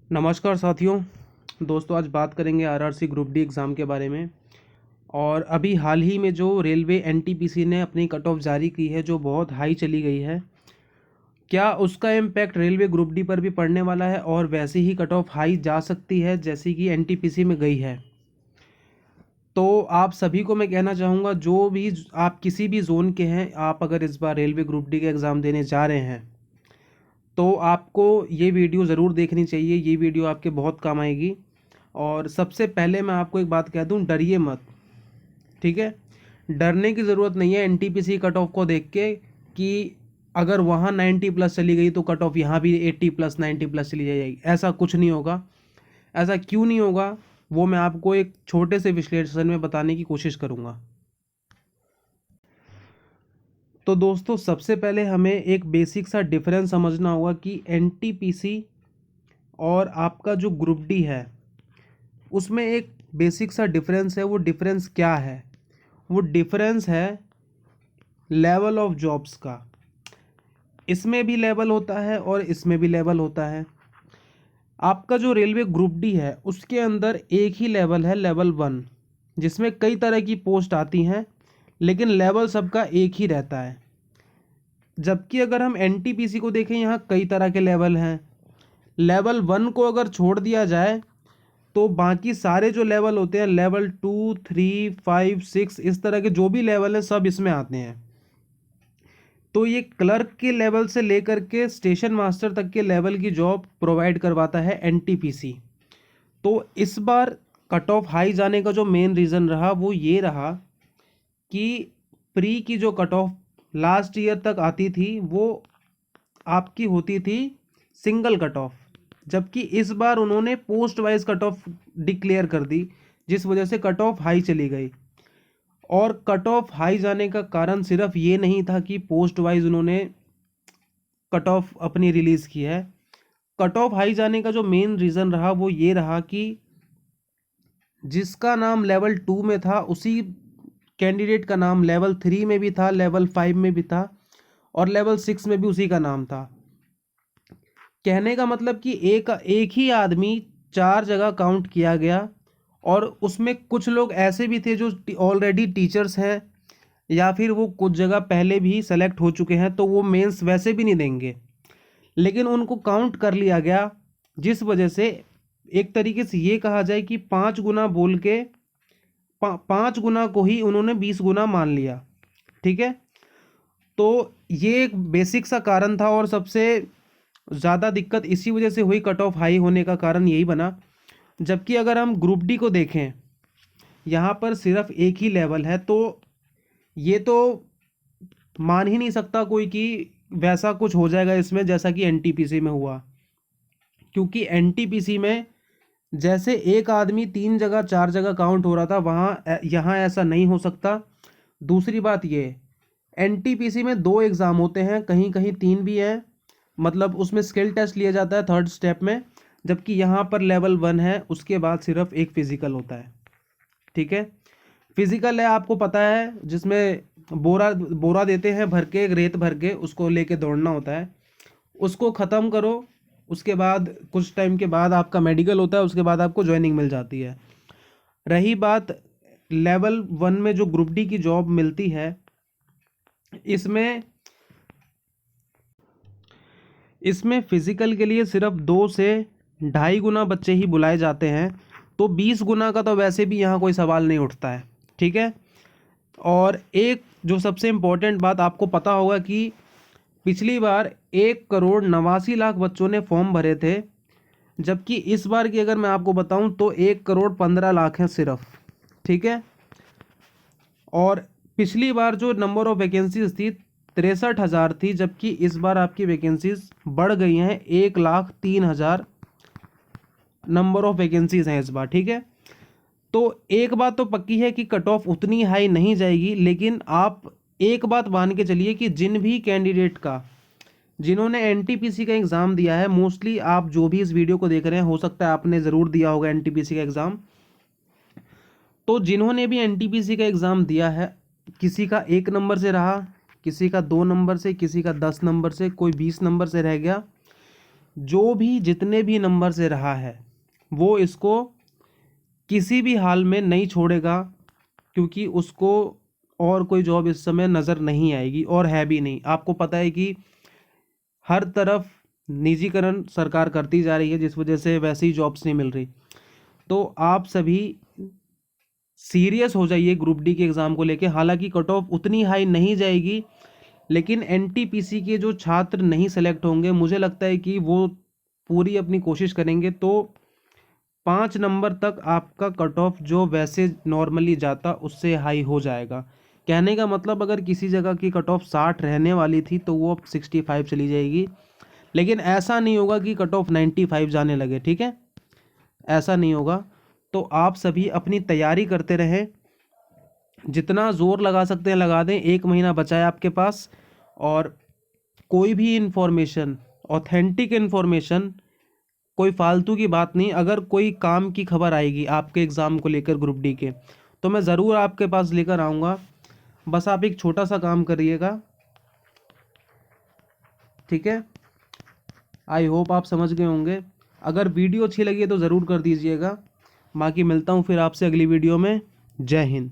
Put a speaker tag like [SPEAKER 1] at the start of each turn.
[SPEAKER 1] नमस्कार साथियों। दोस्तों, आज बात करेंगे आरआरसी ग्रुप डी एग्ज़ाम के बारे में। और अभी हाल ही में जो रेलवे एनटीपीसी ने अपनी कट ऑफ जारी की है, जो बहुत हाई चली गई है, क्या उसका इम्पैक्ट रेलवे ग्रुप डी पर भी पड़ने वाला है और वैसे ही कट ऑफ हाई जा सकती है जैसी कि एनटीपीसी में गई है। तो आप सभी को मैं कहना चाहूँगा, जो भी आप किसी भी जोन के हैं, आप अगर इस बार रेलवे ग्रुप डी का एग्ज़ाम देने जा रहे हैं तो आपको ये वीडियो ज़रूर देखनी चाहिए। ये वीडियो आपके बहुत काम आएगी। और सबसे पहले मैं आपको एक बात कह दूं, डरिए मत, ठीक है। डरने की ज़रूरत नहीं है एनटीपीसी कट ऑफ को देख के कि अगर वहाँ 90 प्लस चली गई तो कट ऑफ यहाँ भी 80 प्लस 90 प्लस चली जाएगी। ऐसा कुछ नहीं होगा। ऐसा क्यों नहीं होगा, वो मैं आपको एक छोटे से विश्लेषण में बताने की कोशिश करूँगा। तो दोस्तों, सबसे पहले हमें एक बेसिक सा डिफरेंस समझना होगा कि एनटीपीसी और आपका जो ग्रुप डी है उसमें एक बेसिक सा डिफरेंस है। वो डिफरेंस क्या है? वो डिफरेंस है लेवल ऑफ जॉब्स का। इसमें भी लेवल होता है और इसमें भी लेवल होता है। आपका जो रेलवे ग्रुप डी है उसके अंदर एक ही लेवल है, लेवल 1, जिसमें कई तरह की पोस्ट आती हैं लेकिन लेवल सबका एक ही रहता है। जबकि अगर हम एनटीपीसी को देखें, यहाँ कई तरह के लेवल हैं। लेवल 1 को अगर छोड़ दिया जाए तो बाकी सारे जो लेवल होते हैं, लेवल 2, 3, 5, 6, इस तरह के जो भी लेवल हैं सब इसमें आते हैं। तो ये क्लर्क के लेवल से लेकर के स्टेशन मास्टर तक के लेवल की जॉब प्रोवाइड करवाता है एनटीपीसी। तो इस बार कट ऑफ हाई जाने का जो मेन रीज़न रहा वो ये रहा कि प्री की जो कट ऑफ लास्ट ईयर तक आती थी वो आपकी होती थी सिंगल कट ऑफ, जबकि इस बार उन्होंने post wise cut off declare कर दी, जिस वजह से कट ऑफ हाई चली गई। और कट ऑफ हाई जाने का कारण सिर्फ ये नहीं था कि पोस्ट वाइज उन्होंने कट ऑफ अपनी रिलीज़ की है। कट ऑफ हाई जाने का जो मेन रीज़न रहा वो ये रहा कि जिसका नाम लेवल 2 में था उसी कैंडिडेट का नाम लेवल 3 में भी था, लेवल 5 में भी था और लेवल 6 में भी उसी का नाम था। कहने का मतलब कि एक ही आदमी 4 जगह काउंट किया गया। और उसमें कुछ लोग ऐसे भी थे जो ऑलरेडी टीचर्स हैं या फिर वो कुछ जगह पहले भी सेलेक्ट हो चुके हैं, तो वो मेंस वैसे भी नहीं देंगे, लेकिन उनको काउंट कर लिया गया। जिस वजह से एक तरीके से ये कहा जाए कि 5 गुना बोल के 5 गुना को ही उन्होंने 20 गुना मान लिया, ठीक है। तो ये एक बेसिक सा कारण था और सबसे ज़्यादा दिक्कत इसी वजह से हुई, कट ऑफ हाई होने का कारण यही बना। जबकि अगर हम ग्रुप डी को देखें, यहाँ पर सिर्फ एक ही लेवल है, तो ये तो मान ही नहीं सकता कोई कि वैसा कुछ हो जाएगा इसमें जैसा कि एनटीपीसी में हुआ। क्योंकि एनटीपीसी में जैसे एक आदमी 3 जगह 4 जगह काउंट हो रहा था, वहाँ यहाँ ऐसा नहीं हो सकता। दूसरी बात ये, एनटीपीसी में 2 एग्ज़ाम होते हैं, कहीं कहीं 3 भी हैं, मतलब उसमें स्किल टेस्ट लिया जाता है 3rd स्टेप में। जबकि यहाँ पर लेवल 1 है, उसके बाद सिर्फ एक फिजिकल होता है, ठीक है। फिजिकल है, आपको पता है, जिसमें बोरा बोरा देते हैं भर के, रेत भर के, उसको लेके दौड़ना होता है। उसको ख़त्म करो, उसके बाद कुछ टाइम के बाद आपका मेडिकल होता है, उसके बाद आपको ज्वाइनिंग मिल जाती है। रही बात लेवल 1 में जो ग्रुप डी की जॉब मिलती है, इसमें फिजिकल के लिए सिर्फ 2 से 2.5 गुना बच्चे ही बुलाए जाते हैं। तो 20 गुना का तो वैसे भी यहाँ कोई सवाल नहीं उठता है, ठीक है। और एक जो सबसे इम्पोर्टेंट बात आपको पता होगा कि पिछली बार 1,89,00,000 बच्चों ने फॉर्म भरे थे, जबकि इस बार की अगर मैं आपको बताऊं तो 1,15,00,000 हैं सिर्फ, ठीक है। और पिछली बार जो नंबर ऑफ वैकेंसीज थी 63,000 थी, जबकि इस बार आपकी वैकेंसीज बढ़ गई हैं, 1,03,000 नंबर ऑफ वैकेंसीज हैं इस बार, ठीक है। तो एक बात तो पक्की है कि कट ऑफ उतनी हाई नहीं जाएगी, लेकिन आप एक बात मान के चलिए कि जिन भी कैंडिडेट का, जिन्होंने एनटीपीसी का एग्ज़ाम दिया है, मोस्टली आप जो भी इस वीडियो को देख रहे हैं, हो सकता है आपने ज़रूर दिया होगा एनटीपीसी का एग्ज़ाम। तो जिन्होंने भी एनटीपीसी का एग्ज़ाम दिया है, किसी का 1 नंबर से रहा, किसी का 2 नंबर से, किसी का 10 नंबर से, कोई 20 नंबर से रह गया, जो भी जितने भी नंबर से रहा है वो इसको किसी भी हाल में नहीं छोड़ेगा, क्योंकि उसको और कोई जॉब इस समय नज़र नहीं आएगी और है भी नहीं। आपको पता है कि हर तरफ निजीकरण सरकार करती जा रही है, जिस वजह से वैसी जॉब्स नहीं मिल रही। तो आप सभी सीरियस हो जाइए ग्रुप डी के एग्ज़ाम को लेके। हालांकि कट ऑफ उतनी हाई नहीं जाएगी, लेकिन एनटीपीसी के जो छात्र नहीं सेलेक्ट होंगे, मुझे लगता है कि वो पूरी अपनी कोशिश करेंगे तो 5 नंबर तक आपका कट ऑफ जो वैसे नॉर्मली जाता उससे हाई हो जाएगा। कहने का मतलब, अगर किसी जगह की कट ऑफ 60 रहने वाली थी तो वो अब 65 चली जाएगी। लेकिन ऐसा नहीं होगा कि कट ऑफ 95 जाने लगे, ठीक है, ऐसा नहीं होगा। तो आप सभी अपनी तैयारी करते रहें, जितना ज़ोर लगा सकते हैं लगा दें। 1 महीना बचा है आपके पास, और कोई भी इन्फॉर्मेशन, ऑथेंटिक इन्फॉर्मेशन, कोई फालतू की बात नहीं, अगर कोई काम की खबर आएगी आपके एग्ज़ाम को लेकर ग्रुप डी के, तो मैं ज़रूर आपके पास लेकर आऊँगा। बस आप एक छोटा सा काम करिएगा, ठीक है। आई होप आप समझ गए होंगे। अगर वीडियो अच्छी लगी है तो ज़रूर कर दीजिएगा। बाकी मिलता हूँ फिर आपसे अगली वीडियो में। जय हिंद।